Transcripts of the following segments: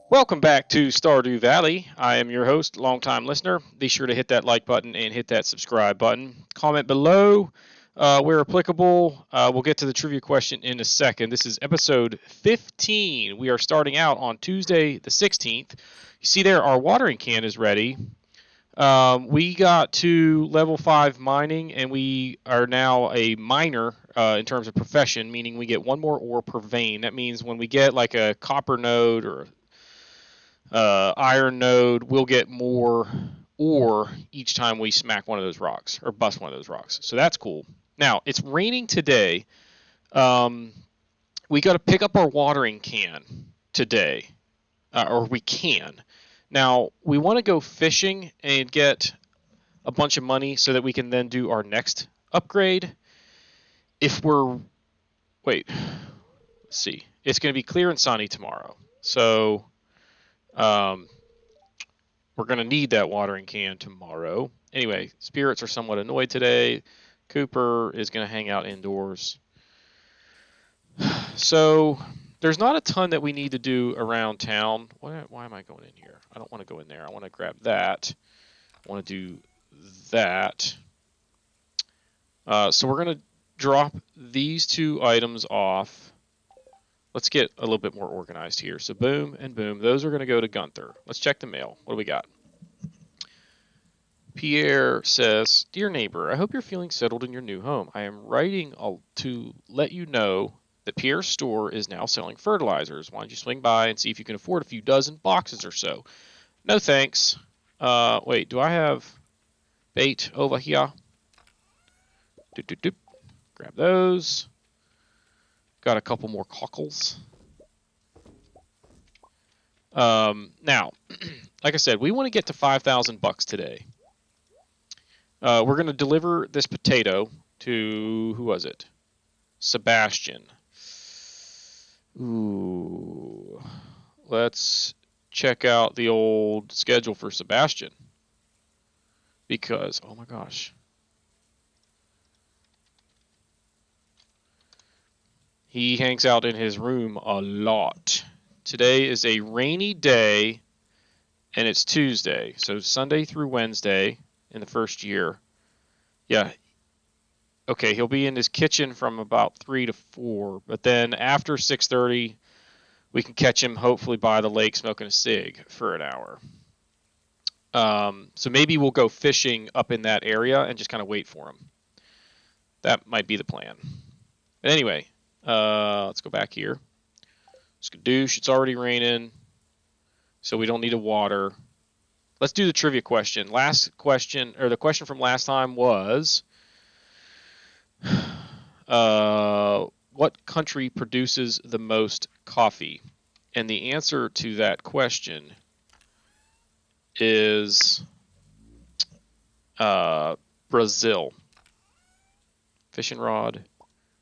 Welcome back to Stardew Valley. I am your host, longtime listener. Be sure to hit that like button and hit that subscribe button. Comment below where applicable. We'll get to the trivia question in a second. This is episode 15. We are starting out on Tuesday the 16th. You see there, our watering can is ready. We got to level 5 mining, and we are now a miner in terms of profession, meaning we get one more ore per vein. That means when we get like a copper node or iron node, we'll get more ore each time we smack one of those rocks or bust one of those rocks. So that's cool. Now, it's raining today. Um, we got to pick up our watering can today, or we can. Now, we want to go fishing and get a bunch of money so that we can then do our next upgrade. If we're. Wait. Let's see. It's going to be clear and sunny tomorrow. So. Um, We're going to need that watering can tomorrow. Anyway, spirits are somewhat annoyed today. Cooper is going to hang out indoors. So there's not a ton that we need to do around town. Why am I going in here? I don't want to go in there. I want to grab that. I want to do that. So we're going to drop these two items off. Let's get a little bit more organized here. So boom and boom. Those are going to go to Gunther. Let's check the mail. What do we got? Pierre says, Dear neighbor, I hope you're feeling settled in your new home. I am writing to let you know that Pierre's store is now selling fertilizers. Why don't you swing by and see if you can afford a few dozen boxes or so? No thanks. Wait, do I have bait over here? Doop, doop, doop. Grab those. Got a couple more cockles. Now, like I said, we want to get to 5,000 bucks today. We're going to deliver this potato to, who was it? Sebastian. Ooh. Let's check out the old schedule for Sebastian. Because, oh my gosh. He hangs out in his room a lot. Today is a rainy day, and it's Tuesday. So Sunday through Wednesday in the first year. Yeah. Okay, he'll be in his kitchen from about 3 to 4, but then after 6:30, we can catch him hopefully by the lake smoking a cig for an hour. So maybe we'll go fishing up in that area and just kind of wait for him. That might be the plan. But anyway, let's go back here. Skadoosh, it's already raining, so we don't need a water. Let's do the trivia question. Last question, or the question from last time was, what country produces the most coffee? And the answer to that question is Brazil. Fishing rod,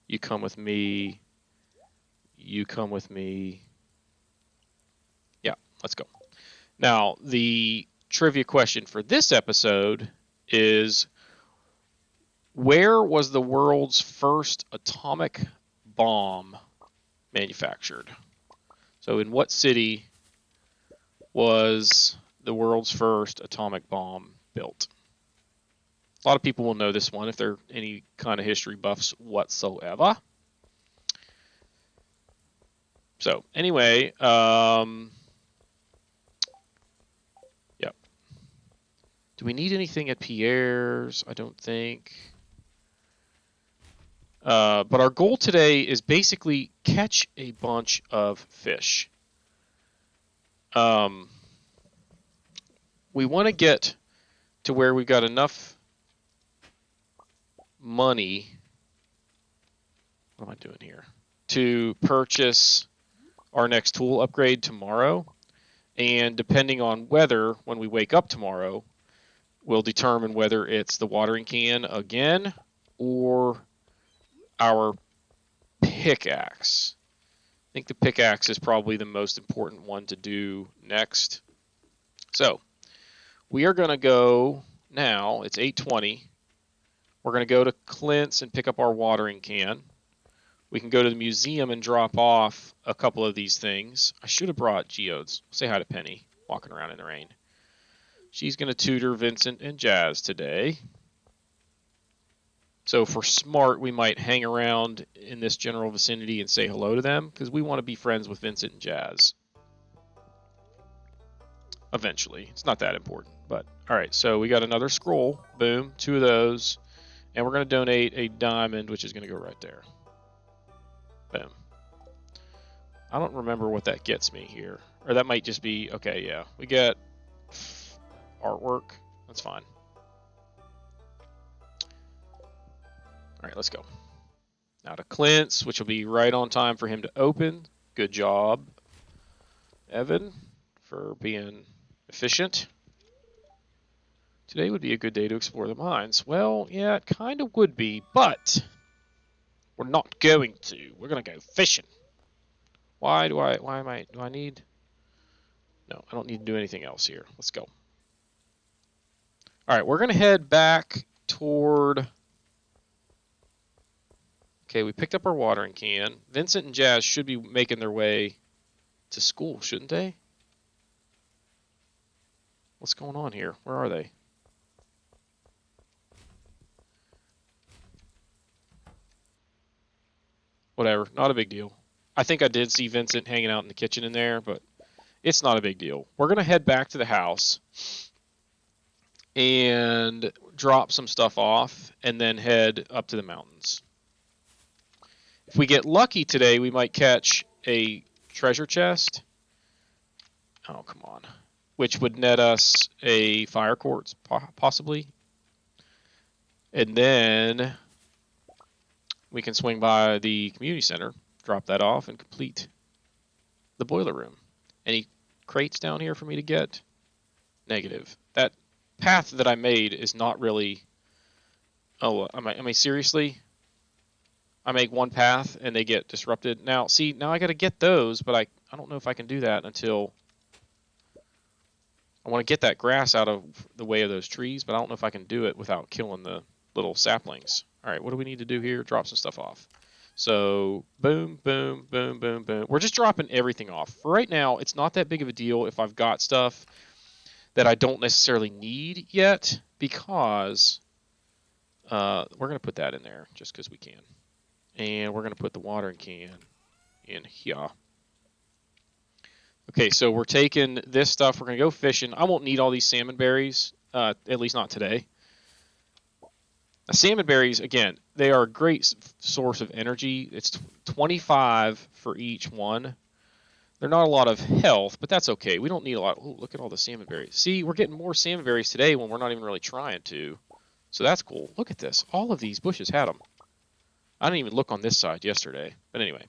you come with me. You come with me. Yeah, let's go. Now, the trivia question for this episode is, where was the world's first atomic bomb manufactured? So in what city was the world's first atomic bomb built? A lot of people will know this one if they're any kind of history buffs whatsoever. So anyway, yep. Do we need anything at Pierre's? I don't think. But our goal today is basically catch a bunch of fish. We want to get to where we've got enough money. What am I doing here? To purchase our next tool upgrade tomorrow. And depending on weather, when we wake up tomorrow, will determine whether it's the watering can again or our pickaxe. I think the pickaxe is probably the most important one to do next. So we are going to go now. It's 8:20. We're going to go to Clint's and pick up our watering can. We can go to the museum and drop off a couple of these things. I should have brought geodes. Say hi to Penny, walking around in the rain. She's going to tutor Vincent and Jazz today. So if we're smart, we might hang around in this general vicinity and say hello to them, because we want to be friends with Vincent and Jazz. Eventually. It's not that important. But, alright, so we got another scroll. Boom, 2 of those. And we're going to donate a diamond, which is going to go right there. Boom. I don't remember what that gets me here. Or that might just be, okay, yeah. We get artwork. That's fine. Alright, let's go. Now to Clint's, which will be right on time for him to open. Good job, Evan, for being efficient. Today would be a good day to explore the mines. Well, yeah, it kind of would be, but we're not going to. We're going to go fishing. Do I need? No, I don't need to do anything else here. Let's go. All right, we're going to head back toward... Okay, we picked up our watering can. Vincent and Jazz should be making their way to school, shouldn't they? What's going on here? Where are they? Whatever, not a big deal. I think I did see Vincent hanging out in the kitchen in there, but it's not a big deal. We're going to head back to the house and drop some stuff off and then head up to the mountains. If we get lucky today, we might catch a treasure chest. Oh, come on. Which would net us a fire quartz, possibly. And then we can swing by the community center, drop that off, and complete the boiler room. Any crates down here for me to get? Negative. That path that I made is not really... Oh, I mean, seriously? I make one path and they get disrupted. Now, see, now I got to get those, but I don't know if I can do that until... I want to get that grass out of the way of those trees, but I don't know if I can do it without killing the little saplings. All right, what do we need to do here? Drop some stuff off. So, boom, boom, boom, boom, boom. We're just dropping everything off. For right now, it's not that big of a deal if I've got stuff that I don't necessarily need yet, because we're going to put that in there just because we can. And we're going to put the watering can in here. Okay, so we're taking this stuff. We're going to go fishing. I won't need all these salmon berries, at least not today. Salmon berries, again, they are a great source of energy. It's 25 for each one. They're not a lot of health, but that's okay. We don't need a lot. Ooh, look at all the salmon berries. See, we're getting more salmon berries today when we're not even really trying to. So that's cool. Look at this. All of these bushes had them. I didn't even look on this side yesterday. But anyway.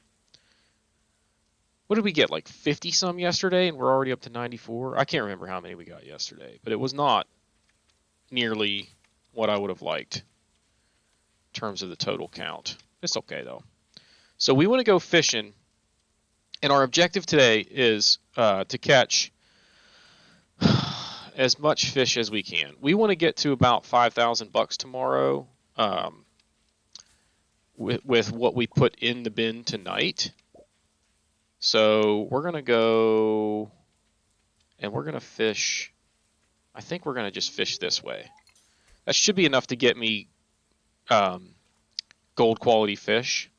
What did we get? Like 50 some yesterday, and we're already up to 94? I can't remember how many we got yesterday, but it was not nearly what I would have liked in terms of the total count. It's okay, though. So we want to go fishing, and our objective today is to catch as much fish as we can. We want to get to about $5,000 tomorrow with what we put in the bin tonight. So we're going to go and we're going to fish. I think we're going to just fish this way. That should be enough to get me gold quality fish.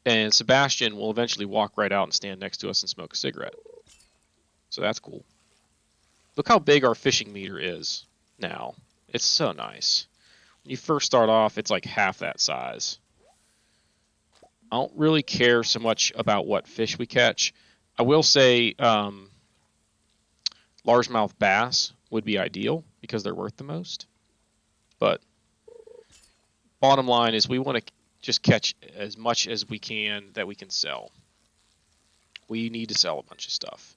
And Sebastian will eventually walk right out and stand next to us and smoke a cigarette. So that's cool. Look how big our fishing meter is now. It's so nice. When you first start off, it's like half that size. I don't really care so much about what fish we catch. I will say largemouth bass would be ideal because they're worth the most. But bottom line is we want to just catch as much as we can that we can sell. We need to sell a bunch of stuff.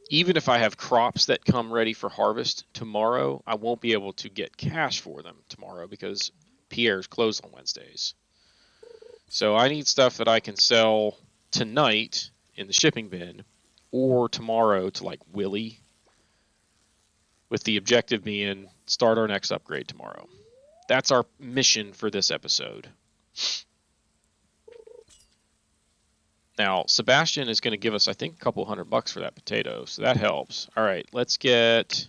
Even if I have crops that come ready for harvest tomorrow, I won't be able to get cash for them tomorrow because Pierre's closed on Wednesdays. So I need stuff that I can sell tonight in the shipping bin or tomorrow to like Willie, with the objective being start our next upgrade tomorrow. That's our mission for this episode. Now, Sebastian is going to give us, I think, a couple $100 for that potato, so that helps. All right, let's get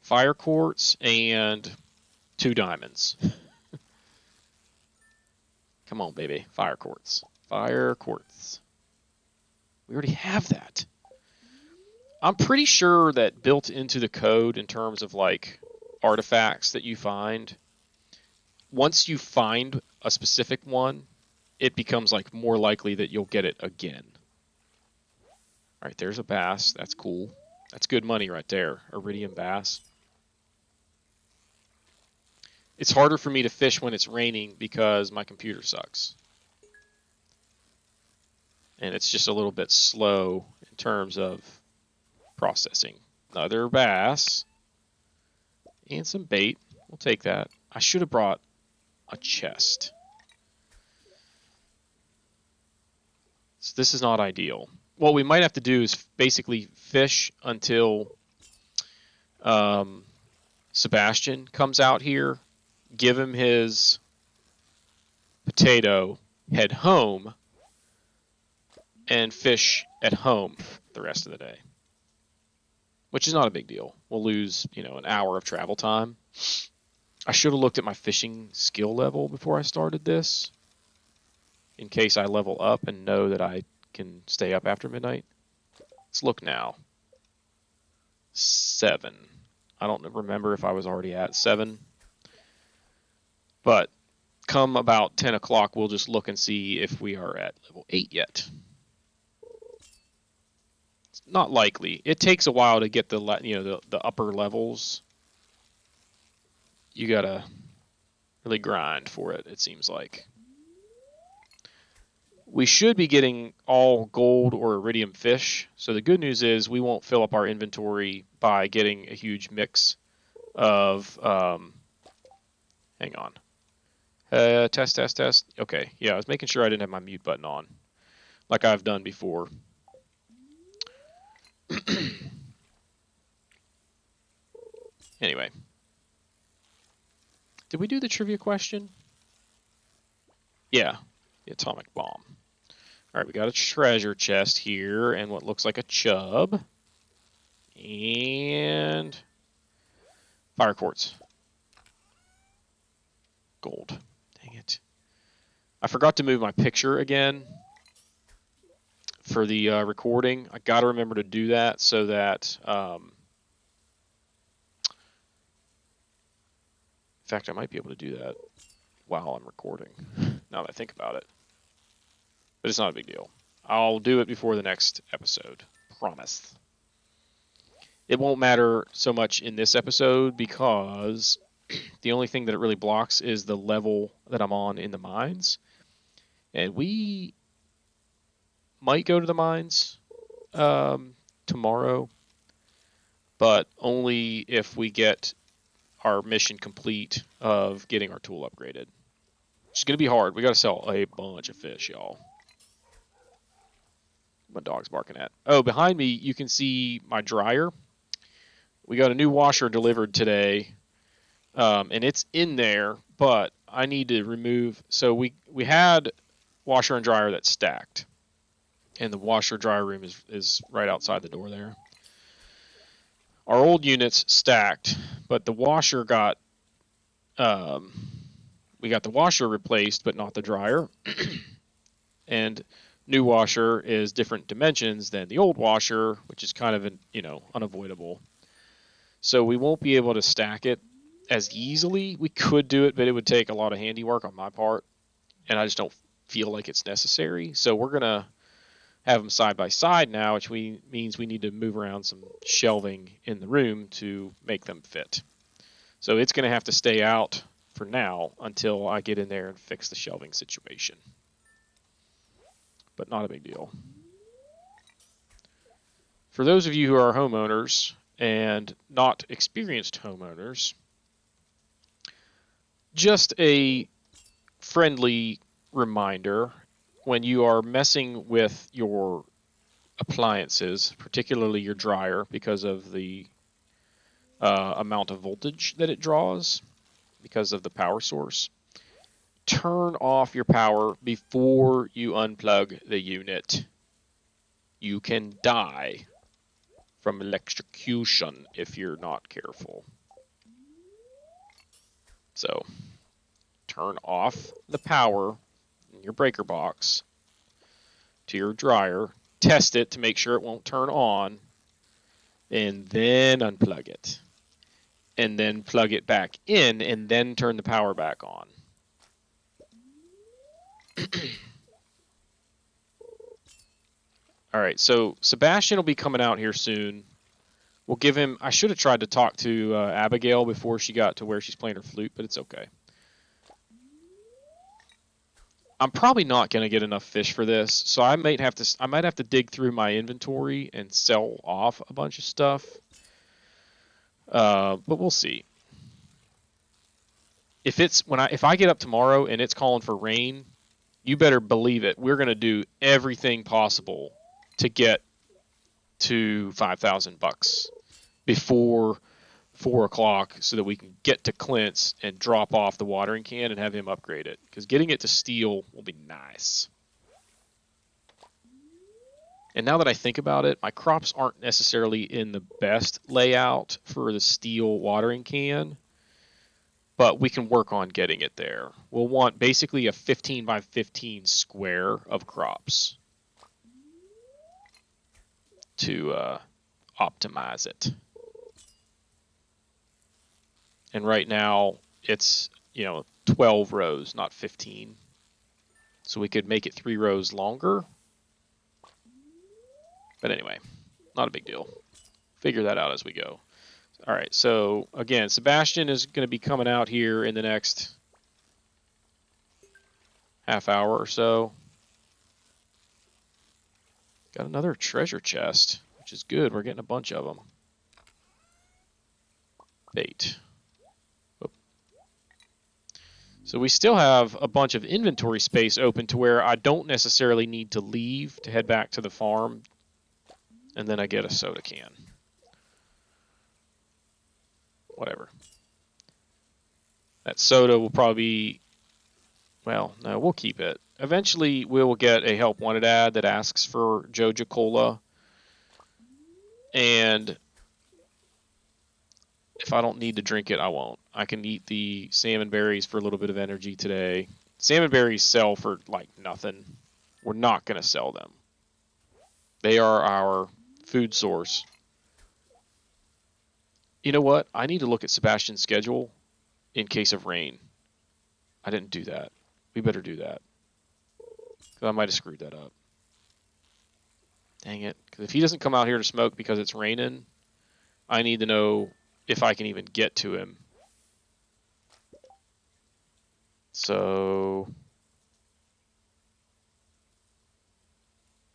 fire quartz and 2 diamonds. Come on, baby. Fire quartz. Fire quartz. We already have that. I'm pretty sure that built into the code in terms of like artifacts that you find, once you find a specific one, it becomes like more likely that you'll get it again. All right, there's a bass. That's cool. That's good money right there. Iridium bass. It's harder for me to fish when it's raining because my computer sucks. And it's just a little bit slow in terms of processing. Another bass. And some bait. We'll take that. I should have brought a chest. So this is not ideal. What we might have to do is basically fish until Sebastian comes out here, give him his potato, head home, and fish at home the rest of the day. Which is not a big deal. We'll lose, an hour of travel time. I should have looked at my fishing skill level before I started this, in case I level up and know that I can stay up after midnight. Let's look now. 7. I don't remember if I was already at 7. But come about 10 o'clock, we'll just look and see if we are at level 8 yet. It's not likely. It takes a while to get the upper levels. You gotta really grind for it, it seems like. We should be getting all gold or iridium fish. So the good news is we won't fill up our inventory by getting a huge mix of, hang on. Test. Okay, yeah, I was making sure I didn't have my mute button on, like I've done before. Anyway. Did we do the trivia question? Yeah, the atomic bomb. All right, we got a treasure chest here and what looks like a chub. And fire quartz. Gold. Dang it. I forgot to move my picture again for the recording. I got to remember to do that so that... in fact, I might be able to do that while I'm recording, now that I think about it. But it's not a big deal. I'll do it before the next episode. Promise. It won't matter so much in this episode because the only thing that it really blocks is the level that I'm on in the mines. And we might go to the mines tomorrow, but only if we get our mission complete of getting our tool upgraded. It's going to be hard. We got to sell a bunch of fish, y'all. My dog's barking at. Oh, behind me, you can see my dryer. We got a new washer delivered today, and it's in there, but I need to remove. So we had washer and dryer that stacked, and the washer dryer room is right outside the door there. Our old units stacked, but the washer got we got the washer replaced, but not the dryer. And new washer is different dimensions than the old washer, which is kind of unavoidable. So we won't be able to stack it as easily. We could do it, but it would take a lot of handiwork on my part, and I just don't feel like it's necessary. So we're gonna have them side by side now, which means we need to move around some shelving in the room to make them fit. So it's going to have to stay out for now until I get in there and fix the shelving situation. But not a big deal. For those of you who are homeowners and not experienced homeowners, just a friendly reminder, when you are messing with your appliances, particularly your dryer, because of the amount of voltage that it draws, because of the power source. Turn off your power before you unplug the unit. You can die from electrocution if you're not careful. So, turn off the power in your breaker box to your dryer. Test it to make sure it won't turn on. And then unplug it. And then plug it back in and then turn the power back on. All right, so Sebastian will be coming out here soon. We'll give him... I should have tried to talk to Abigail before she got to where she's playing her flute, but it's okay. I'm probably not going to get enough fish for this, so I might have to dig through my inventory and sell off a bunch of stuff. But we'll see. If I get up tomorrow and it's calling for rain, you better believe it. We're going to do everything possible to get to $5,000 before 4 o'clock so that we can get to Clint's and drop off the watering can and have him upgrade it. Because getting it to steel will be nice. And now that I think about it, my crops aren't necessarily in the best layout for the steel watering can, but we can work on getting it there. We'll want basically a 15 by 15 square of crops to optimize it. And right now it's 12 rows, not 15. So we could make it 3 rows longer. But anyway, not a big deal. Figure that out as we go. All right, so again, Sebastian is going to be coming out here in the next half hour or so. Got another treasure chest, which is good. We're getting a bunch of them. Bait. Oop. So we still have a bunch of inventory space open to where I don't necessarily need to leave to head back to the farm. And then I get a soda can. Whatever. That soda will probably be... Well, no, we'll keep it. Eventually, we will get a Help Wanted ad that asks for Joja Cola. And if I don't need to drink it, I won't. I can eat the salmon berries for a little bit of energy today. Salmon berries sell for like nothing. We're not going to sell them. They are our food source. You know what? I need to look at Sebastian's schedule in case of rain. I didn't do that. We better do that. Because I might have screwed that up. Dang it. Because if he doesn't come out here to smoke because it's raining, I need to know if I can even get to him. So...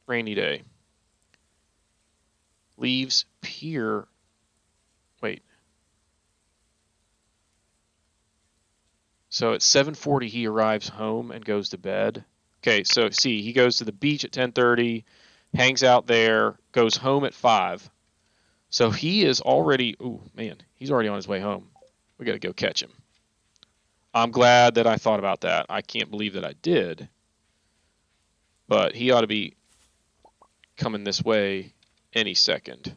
rainy day. Leaves pier. Wait. So at 7:40 he arrives home and goes to bed. Okay, so see, he goes to the beach at 10:30, hangs out there, goes home at 5. So he is already, ooh, man, he's already on his way home. We got to go catch him. I'm glad that I thought about that. I can't believe that I did. But he ought to be coming this way any second.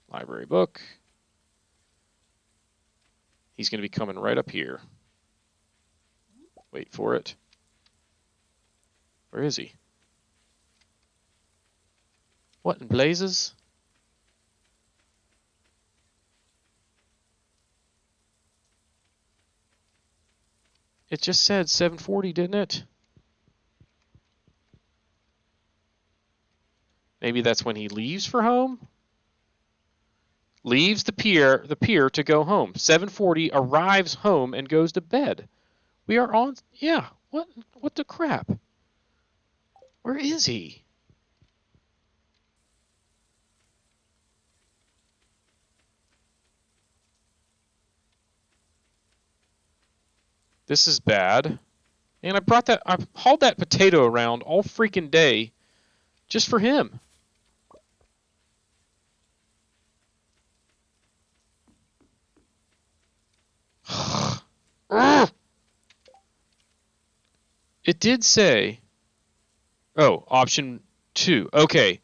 Library book. He's going to be coming right up here. Wait for it. Where is he? What in blazes? It just said 7:40, didn't it? Maybe that's when he leaves for home? Leaves the pier to go home. 7:40 arrives home and goes to bed. We are on, yeah, what the crap? Where is he? This is bad. And I hauled that potato around all freaking day just for him. It did say. Oh, option 2. Okay.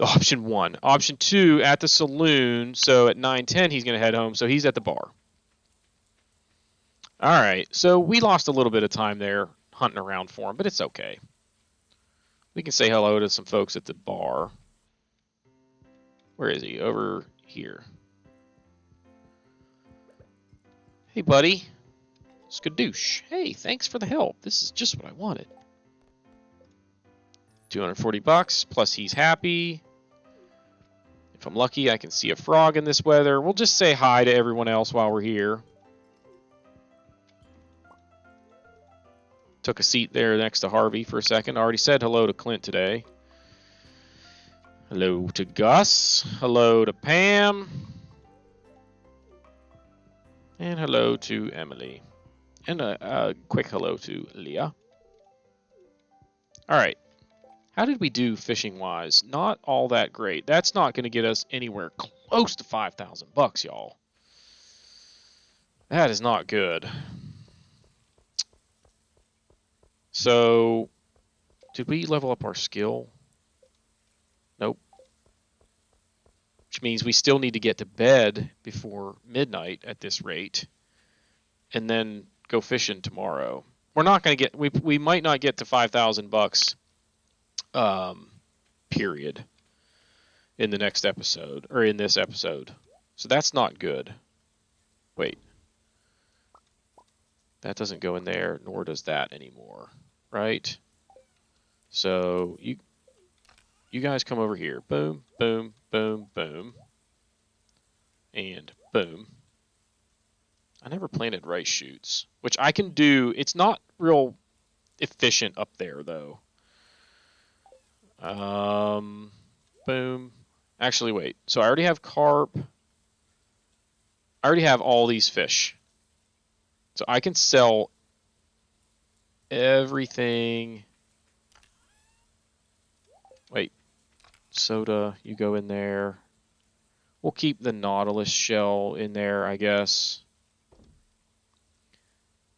Option 1. Option 2 at the saloon. So at 9:10 he's going to head home. So he's at the bar. All right. So we lost a little bit of time there hunting around for him, but it's okay. We can say hello to some folks at the bar. Where is he? Over here. Hey, buddy. Skadoosh. Hey, thanks for the help. This is just what I wanted. 240 bucks, plus he's happy. If I'm lucky, I can see a frog in this weather. We'll just say hi to everyone else while we're here. Took a seat there next to Harvey for a second. I already said hello to Clint today. Hello to Gus. Hello to Pam. And hello to Emily. And a quick hello to Leah. All right. How did we do fishing-wise? Not all that great. That's not going to get us anywhere close to 5,000 bucks, y'all. That is not good. So, did we level up our skill? Nope. Which means we still need to get to bed before midnight at this rate, and then go fishing tomorrow. We're not going to get. We might not get to 5,000 bucks. Period. In the next episode, or in this episode. So that's not good. Wait. That doesn't go in there, nor does that anymore. Right? So you guys come over here. Boom, boom, boom, boom. And boom. I never planted rice shoots, which I can do. It's not real efficient up there, though. Boom. Actually, wait. So I already have carp. I already have all these fish. So I can sell everything. Wait. Soda, you go in there. We'll keep the Nautilus shell in there, I guess.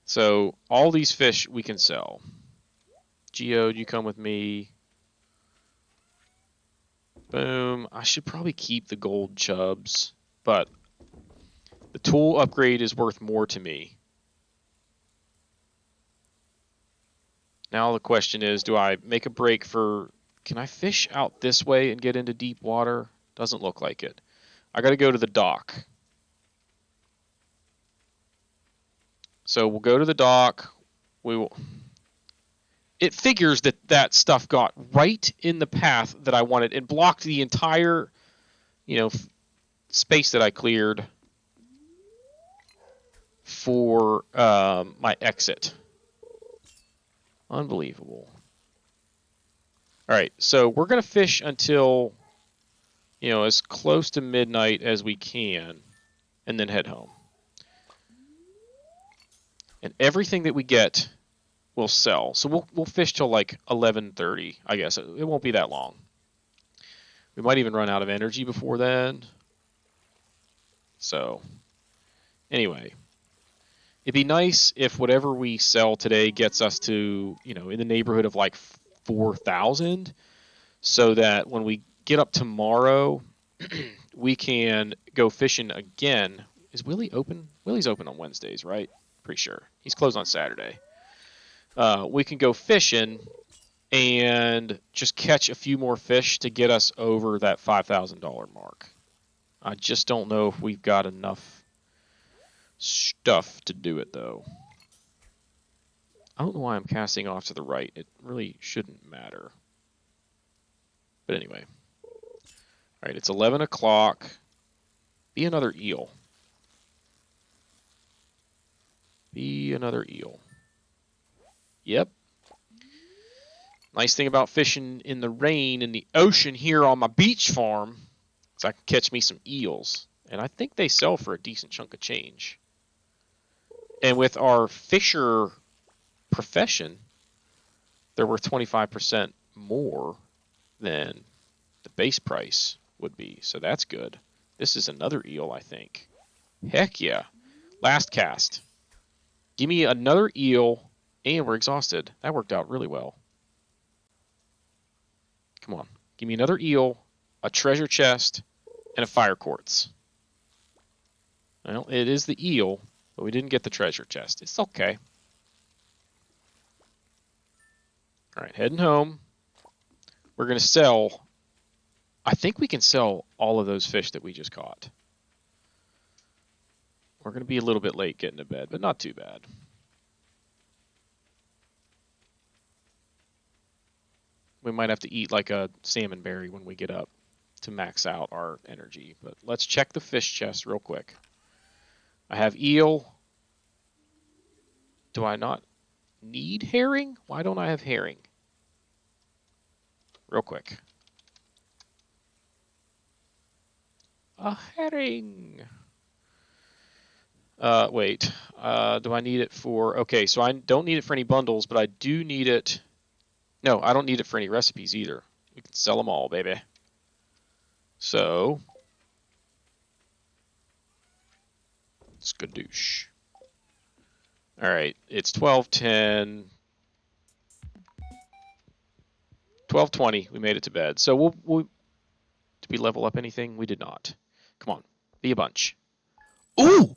So all these fish we can sell. Geode, you come with me. Boom. I should probably keep the gold chubs, but the tool upgrade is worth more to me. Now the question is, do I make a break for... Can I fish out this way and get into deep water? Doesn't look like it. I got to go to the dock. So we'll go to the dock. We will... It figures that that stuff got right in the path that I wanted and blocked the entire, space that I cleared for my exit. Unbelievable. All right, so we're going to fish until, as close to midnight as we can, and then head home. And everything that we get... will sell. So we'll fish till like 11:30, I guess. It won't be that long. We might even run out of energy before then. So anyway, it'd be nice if whatever we sell today gets us to, in the neighborhood of like 4,000, so that when we get up tomorrow, we can go fishing again. Is Willie open? Willie's open on Wednesdays, right? Pretty sure. He's closed on Saturday. We can go fishing and just catch a few more fish to get us over that $5,000 mark. I just don't know if we've got enough stuff to do it, though. I don't know why I'm casting off to the right. It really shouldn't matter. But anyway. All right, it's 11 o'clock. Be another eel. Be another eel. Yep. Nice thing about fishing in the rain in the ocean here on my beach farm is I can catch me some eels. And I think they sell for a decent chunk of change. And with our fisher profession, they're worth 25% more than the base price would be. So that's good. This is another eel, I think. Heck yeah. Last cast. Give me another eel And we're exhausted. That worked out really well. Come on. Give me another eel, a treasure chest, and a fire quartz. Well, it is the eel, but we didn't get the treasure chest. It's okay. All right, heading home. We're going to sell. I think we can sell all of those fish that we just caught. We're going to be a little bit late getting to bed, but not too bad. We might have to eat like a salmon berry when we get up to max out our energy. But let's check the fish chest real quick. I have eel. Do I not need herring? Why don't I have herring? Real quick. A herring. Wait. Do I need it for... Okay, so I don't need it for any bundles, but I do need it... No, I don't need it for any recipes either. We can sell them all, baby. So... Skadoosh. Alright, it's 12:10... 12:20. We made it to bed. So we'll... Did we level up anything? We did not. Come on. Be a bunch. Ooh!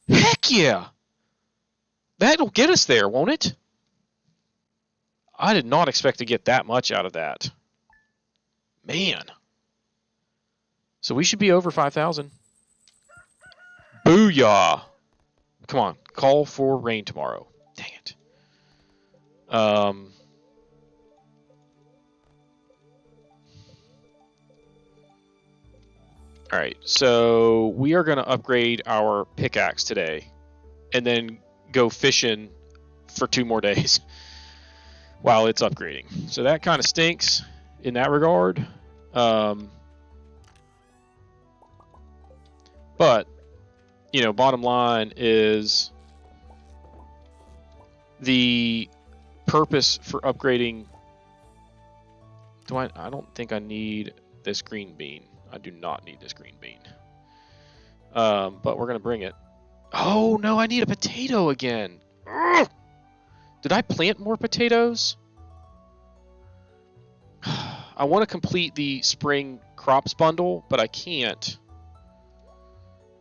Heck yeah! That'll get us there, won't it? I did not expect to get that much out of that. Man. So we should be over 5,000. Booyah! Come on. Call for rain tomorrow. Dang it. Alright, so we are going to upgrade our pickaxe today. And then go fishing for 2 more days while it's upgrading. So that kind of stinks in that regard. But, you know, bottom line is the purpose for upgrading... I don't think I need this green bean. I do not need this green bean. But we're going to bring it. Oh, no, I need a potato again. Ugh! Did I plant more potatoes? I want to complete the spring crops bundle, but I can't.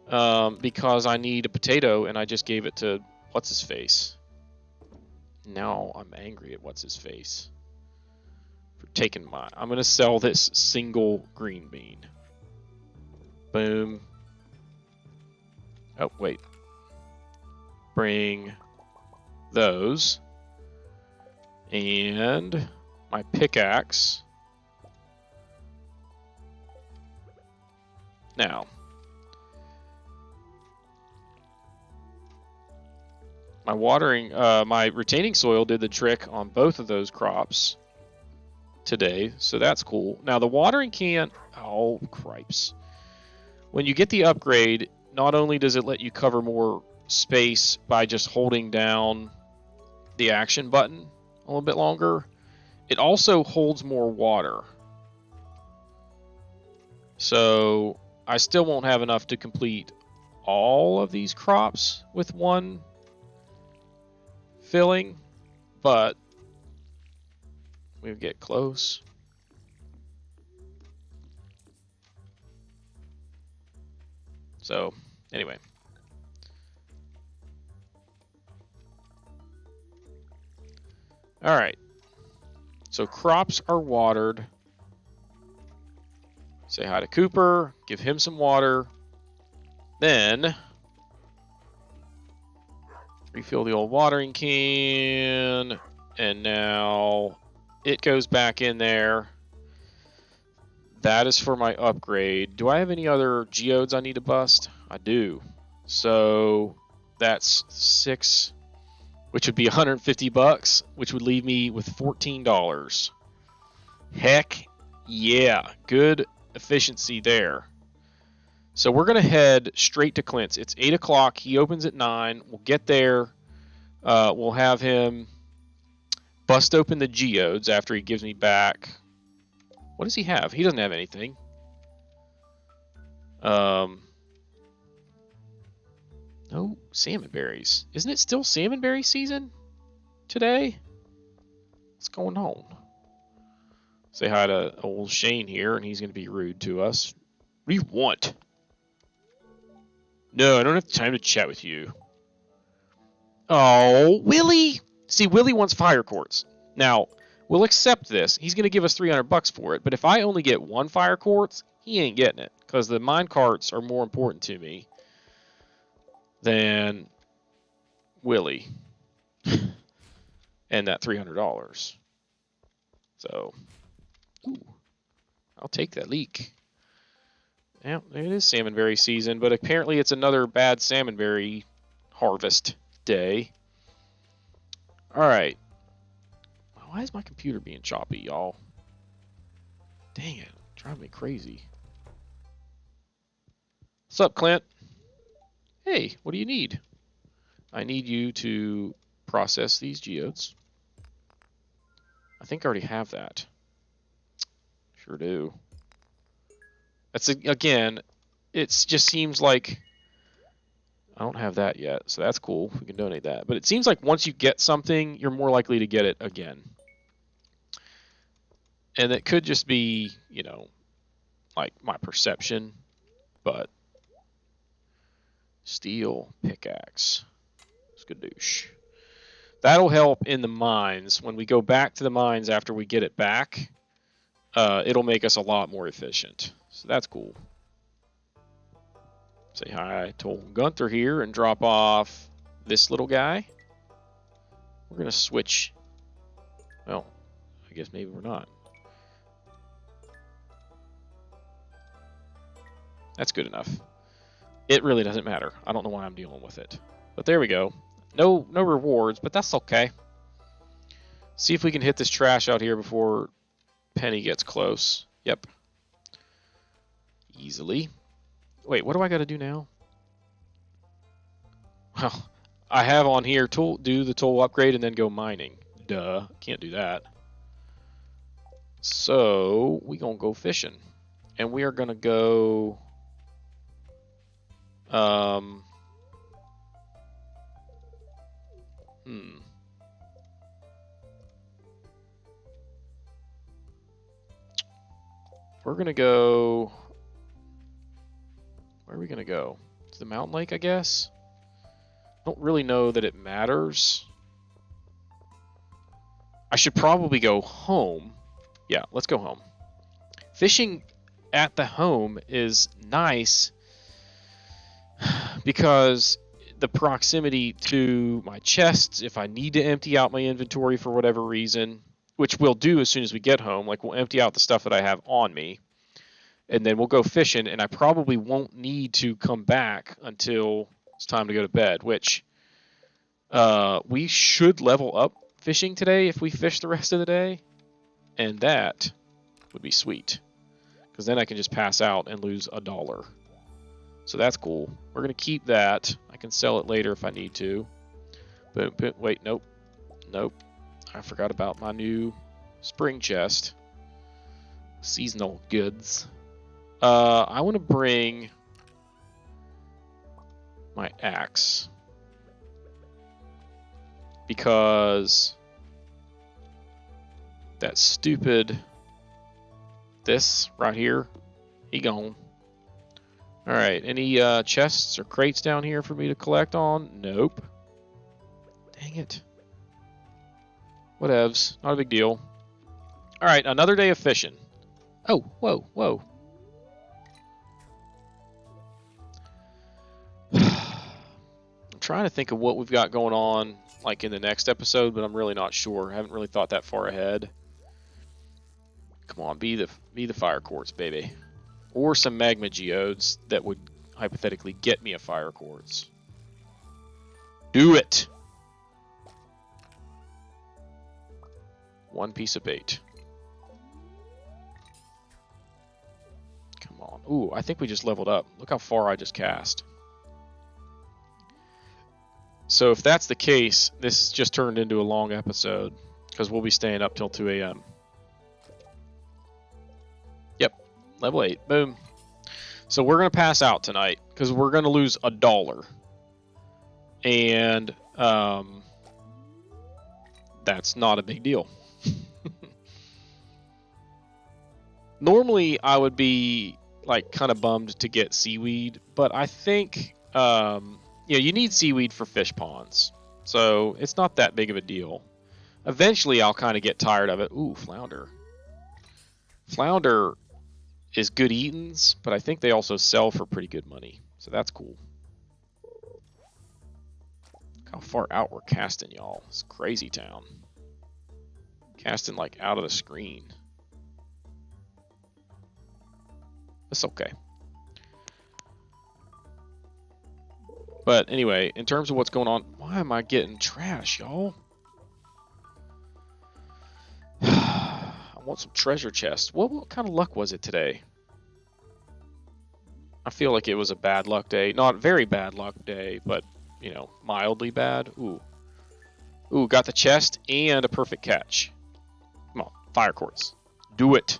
Because I need a potato, and I just gave it to what's-his-face. Now I'm angry at what's-his-face for taking mine. I'm going to sell this single green bean. Boom. Oh, wait. Bring those. And my pickaxe. Now. My my retaining soil did the trick on both of those crops today, so that's cool. Now the watering can, oh cripes. When you get the upgrade, not only does it let you cover more space by just holding down the action button a little bit longer, it also holds more water. So I still won't have enough to complete all of these crops with one filling, but we get close. So, anyway. All right. So crops are watered. Say hi to Cooper, give him some water. Then refill the old watering can, and now it goes back in there. That is for my upgrade. Do I have any other geodes I need to bust? I do. So that's 6, which would be 150 bucks, which would leave me with $14. Heck yeah, good efficiency there. So we're going to head straight to Clint's. It's 8 o'clock. He opens at 9. We'll get there. We'll have him bust open the geodes after he gives me back. What does he have? He doesn't have anything. No salmon berries. Isn't it still salmon berry season? today? What's going on? Say hi to old Shane here, and he's going to be rude to us. What do you want? No, I don't have time to chat with you. Oh, Willie! See, Willie wants fire quartz. Now, we'll accept this. He's going to give us $300 for it, but if I only get one fire quartz, he ain't getting it, because the mine carts are more important to me than Willie and that $300. So, ooh, I'll take that leek. Yeah, it is salmonberry season, but apparently it's another bad salmonberry harvest day. Alright. Why is my computer being choppy, y'all? Dang it. Driving me crazy. What's up, Clint? Hey, what do you need? I need you to process these geodes. I think I already have that. Sure do. That's, again, it just seems like I don't have that yet, so that's cool. We can donate that. But it seems like once you get something, you're more likely to get it again. And it could just be, you know, like my perception, but steel pickaxe. Skadoosh. That'll help in the mines. When we go back to the mines after we get it back, it'll make us a lot more efficient. So that's cool. Say hi to old Gunther here and drop off this little guy. We're going to switch. Well, I guess maybe we're not. That's good enough. It really doesn't matter. I don't know why I'm dealing with it. But there we go. No rewards, but that's okay. See if we can hit this trash out here before Penny gets close. Yep. Easily. Wait, what do I got to do now? Well, I have on here do the tool upgrade and then go mining. Duh, can't do that. So we gonna go fishing, and we are gonna go. We're gonna go. Where are we gonna go? To the mountain lake, I guess. Don't really know that it matters. I should probably go home. Yeah, let's go home. Fishing at the home is nice because the proximity to my chests, if I need to empty out my inventory for whatever reason, which we'll do as soon as we get home, like we'll empty out the stuff that I have on me, and then we'll go fishing, and I probably won't need to come back until it's time to go to bed, which we should level up fishing today if we fish the rest of the day, and that would be sweet, because then I can just pass out and lose $1. So that's cool. We're going to keep that. I can sell it later if I need to. But wait, nope. I forgot about my new spring chest. Seasonal goods. I want to bring my axe. Because that stupid this right here, he gone. Alright, any chests or crates down here for me to collect on? Nope. Dang it. Whatevs. Not a big deal. Alright, another day of fishing. Oh, whoa. I'm trying to think of what we've got going on like in the next episode, but I'm really not sure. I haven't really thought that far ahead. Come on, be the fire quartz, baby. Or some magma geodes that would hypothetically get me a fire quartz. Do it! One piece of bait. Come on. Ooh, I think we just leveled up. Look how far I just cast. So if that's the case, this just turned into a long episode, because we'll be staying up till 2 a.m. Yep, level 8. Boom. So we're going to pass out tonight, because we're going to lose $1. And that's not a big deal. Normally, I would be like kind of bummed to get seaweed, but I think you need seaweed for fish ponds, so it's not that big of a deal. Eventually, I'll kind of get tired of it. Ooh, flounder. Flounder is good eatins, but I think they also sell for pretty good money, so that's cool. Look how far out we're casting, y'all. It's crazy town. Casting like out of the screen. That's okay. But anyway, in terms of what's going on, why am I getting trash, y'all? I want some treasure chests. What kind of luck was it today? I feel like it was a bad luck day. Not very bad luck day, but, mildly bad. Ooh. Ooh, got the chest and a perfect catch. Come on, fire quartz. Do it.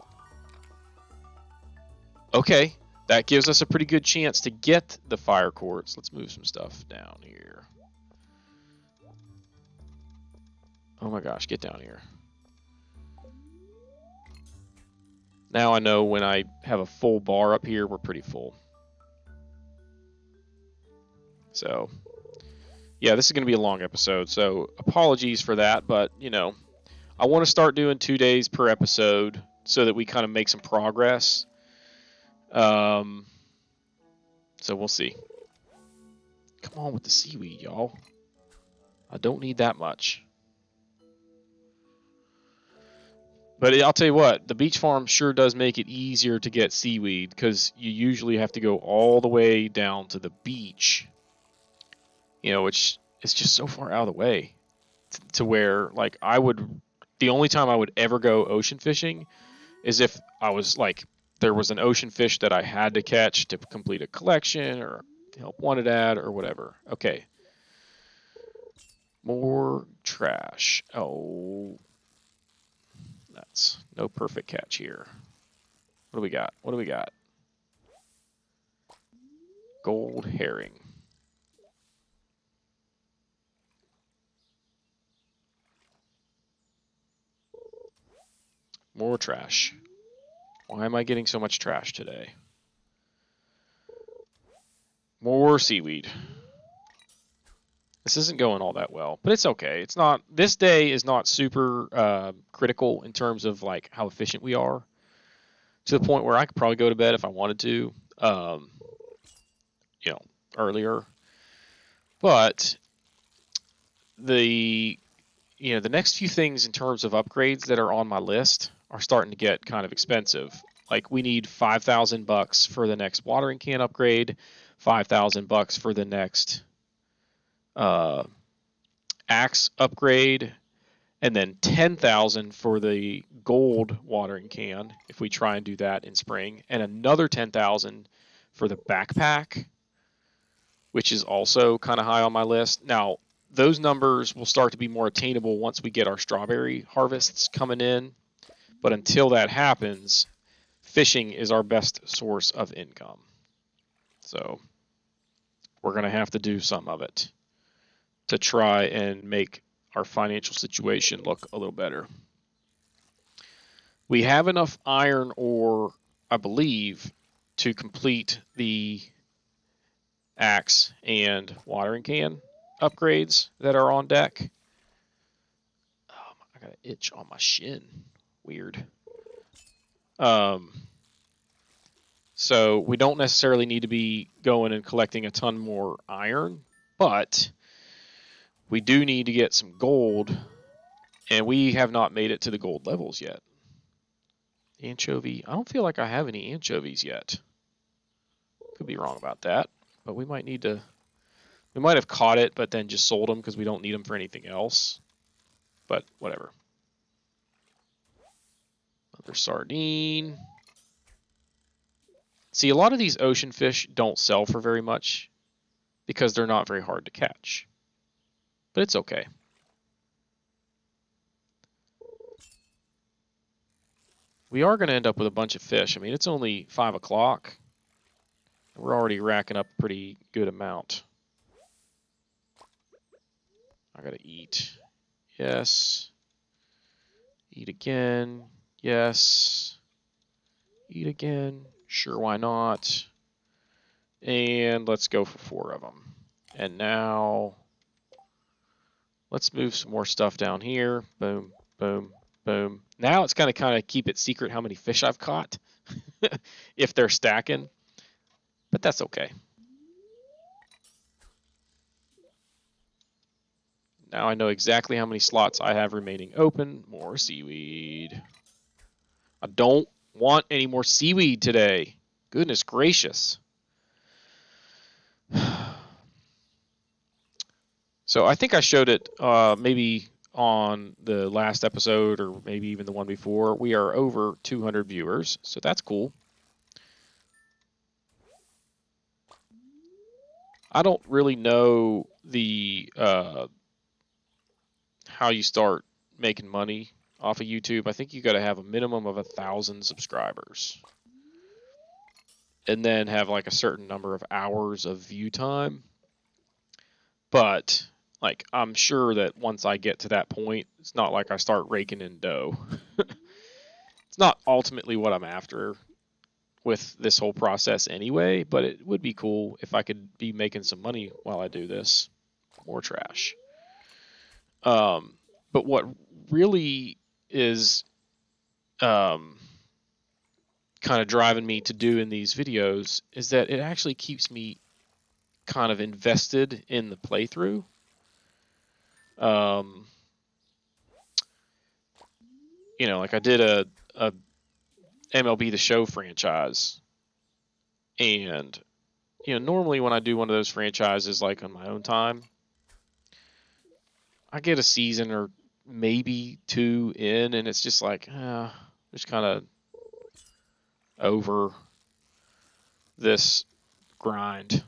Okay, that gives us a pretty good chance to get the fire quartz. Let's move some stuff down here. Oh my gosh, get down here. Now I know when I have a full bar up here, we're pretty full. So, yeah, this is going to be a long episode, so apologies for that, but, I want to start doing 2 days per episode so that we kind of make some progress. So we'll see. Come on with the seaweed, y'all. I don't need that much. But I'll tell you what, the beach farm sure does make it easier to get seaweed because you usually have to go all the way down to the beach, which is just so far out of the way to where, like, the only time I would ever go ocean fishing is if I was, like, there was an ocean fish that I had to catch to complete a collection or help wanted ad or whatever. Okay. More trash. Oh. That's no perfect catch here. What do we got? What do we got? Gold herring. More trash. Why am I getting so much trash today? More seaweed. This isn't going all that well, but it's okay. It's not. This day is not super critical in terms of like how efficient we are. To the point where I could probably go to bed if I wanted to, earlier. But the next few things in terms of upgrades that are on my list are starting to get kind of expensive. Like we need $5,000 for the next watering can upgrade, $5,000 for the next axe upgrade, and then 10,000 for the gold watering can if we try and do that in spring, and another 10,000 for the backpack, which is also kind of high on my list. Now, those numbers will start to be more attainable once we get our strawberry harvests coming in, but until that happens, fishing is our best source of income. So we're going to have to do some of it to try and make our financial situation look a little better. We have enough iron ore, I believe, to complete the axe and watering can upgrades that are on deck. I got an itch on my shin. Weird. So we don't necessarily need to be going and collecting a ton more iron, but we do need to get some gold, and we have not made it to the gold levels yet. Anchovy. I don't feel like I have any anchovies yet. Could be wrong about that, but we might need to. We might have caught it, but then just sold them because we don't need them for anything else. But whatever. Another sardine. See, a lot of these ocean fish don't sell for very much because they're not very hard to catch. But it's okay. We are going to end up with a bunch of fish. I mean, it's only 5 o'clock. We're already racking up a pretty good amount. I got to eat. Yes. Eat again. Yes. Eat again. Sure, why not? And let's go for 4 of them. And now let's move some more stuff down here. Boom, boom, boom. Now it's going to kind of keep it secret how many fish I've caught if they're stacking, but that's okay. Now I know exactly how many slots I have remaining open. More seaweed. I don't want any more seaweed today. Goodness gracious. So I think I showed it maybe on the last episode or maybe even the one before. We are over 200 viewers, so that's cool. I don't really know the how you start making money off of YouTube. I think you got to have a minimum of 1,000 subscribers, and then have like a certain number of hours of view time. But like, I'm sure that once I get to that point, it's not like I start raking in dough. It's not ultimately what I'm after with this whole process anyway, but it would be cool if I could be making some money while I do this. More trash. But what really is kind of driving me to doing these videos is that it actually keeps me kind of invested in the playthrough. You know, like I did a MLB The Show franchise, and you know, normally when I do one of those franchises like on my own time, I get a season or maybe 2 in, and it's just like, just kind of over this grind,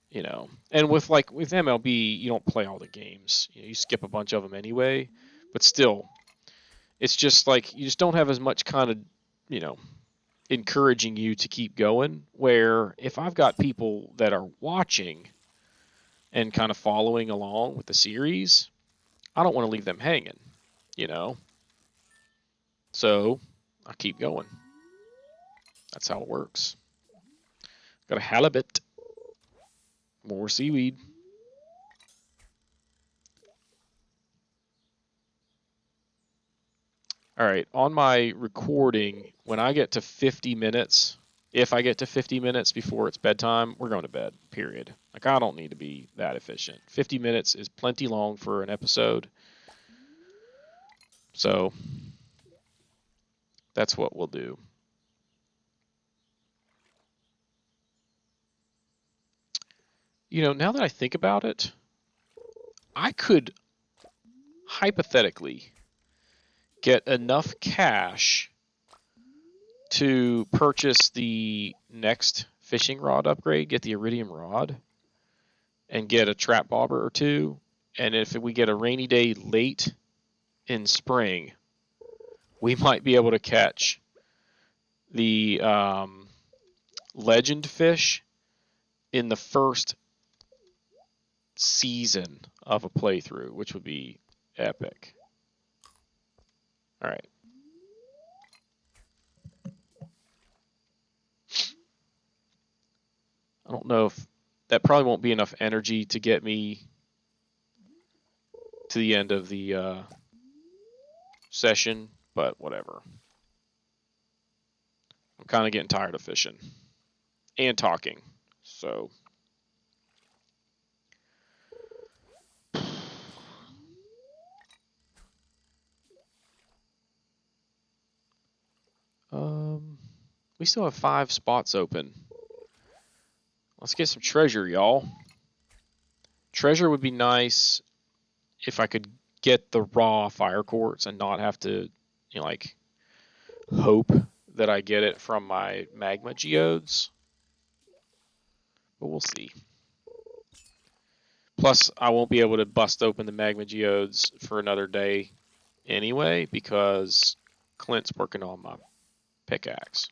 you know. And with MLB, you don't play all the games. You skip a bunch of them anyway, but still, it's just like you just don't have as much kind of, you know, encouraging you to keep going. Where if I've got people that are watching and kind of following along with the series, I don't want to leave them hanging, you know. So I keep going. That's how it works. Got a halibut. More seaweed. All right, on my recording, when I get to 50 minutes, if I get to 50 minutes before it's bedtime, we're going to bed, period. Like, I don't need to be that efficient. 50 minutes is plenty long for an episode. So that's what we'll do. You know, now that I think about it, I could hypothetically get enough cash to purchase the next fishing rod upgrade, get the iridium rod, and get a trap bobber or 2. And if we get a rainy day late in spring, we might be able to catch the legend fish in the first season of a playthrough, which would be epic. All right. I don't know if that probably won't be enough energy to get me to the end of the session, but whatever. I'm kind of getting tired of fishing and talking, so we still have 5 spots open. Let's get some treasure, y'all. Treasure would be nice if I could get the raw fire quartz and not have to, you know, like hope that I get it from my magma geodes. But we'll see. Plus, I won't be able to bust open the magma geodes for another day anyway because Clint's working on my pickaxe.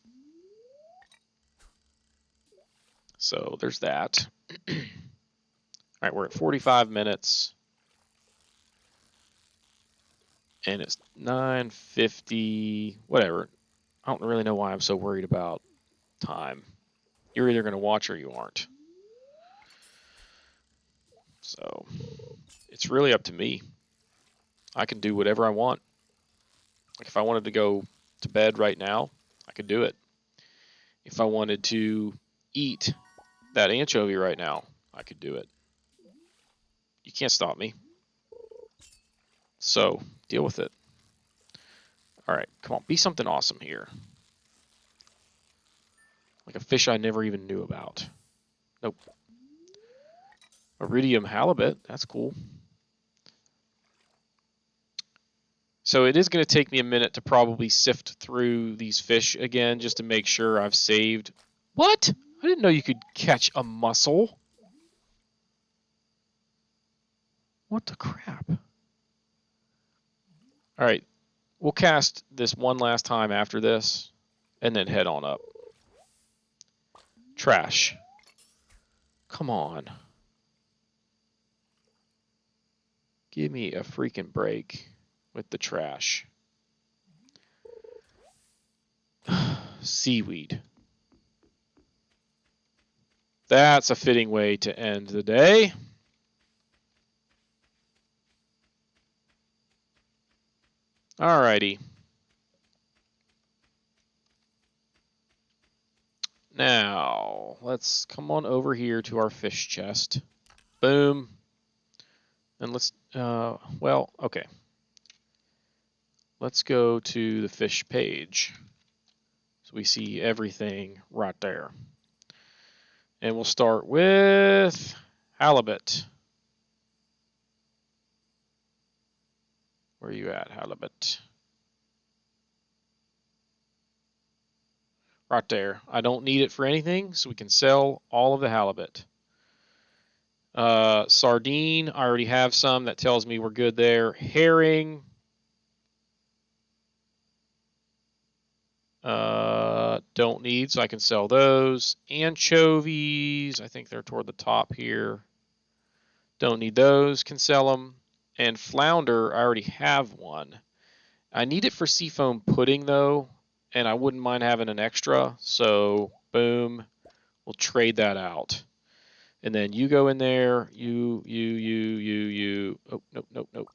So there's that. All right, we're at 45 minutes. And it's 9:50, whatever. I don't really know why I'm so worried about time. You're either going to watch or you aren't. So it's really up to me. I can do whatever I want. Like if I wanted to go to bed right now, I could do it. If I wanted to eat that anchovy right now, I could do it. You can't stop me. So deal with it. All right, come on, be something awesome here. Like a fish I never even knew about. Nope. Iridium halibut, that's cool. So it is going to take me a minute to probably sift through these fish again just to make sure I've saved. What? I didn't know you could catch a mussel. What the crap? All right, we'll cast this one last time after this and then head on up. Trash. Come on. Give me a freaking break with the trash. Seaweed. That's a fitting way to end the day. Alrighty. Now, let's come on over here to our fish chest. Boom. And let's, well, okay. Let's go to the fish page. So we see everything right there. And we'll start with halibut. Where are you at, halibut? Right there. I don't need it for anything, so we can sell all of the halibut. Sardine, I already have some. That tells me we're good there. Herring. Don't need, so I can sell those. Anchovies, I think they're toward the top here. Don't need those, can sell them. And flounder, I already have one. I need it for seafoam pudding, though, and I wouldn't mind having an extra. So, boom, we'll trade that out. And then you go in there, you. Oh, nope.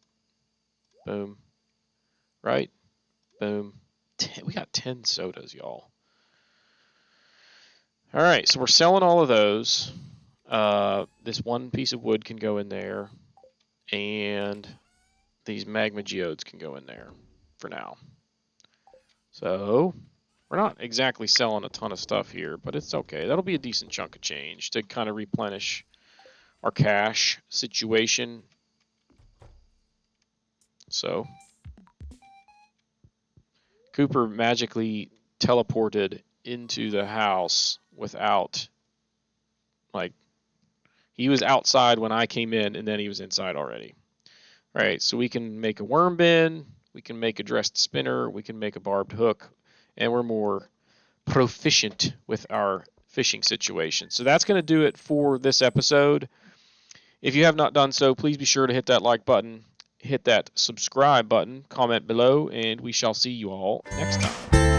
Boom. Right? Boom. We got 10 sodas, y'all. All right, so we're selling all of those. This one piece of wood can go in there, and these magma geodes can go in there for now. So we're not exactly selling a ton of stuff here, but it's okay. That'll be a decent chunk of change to kind of replenish our cash situation. So Cooper magically teleported into the house without, like, he was outside when I came in, and then he was inside already. All right, so we can make a worm bin, we can make a dressed spinner, we can make a barbed hook, and we're more proficient with our fishing situation. So that's going to do it for this episode. If you have not done so, please be sure to hit that like button, hit that subscribe button, comment below, and we shall see you all next time.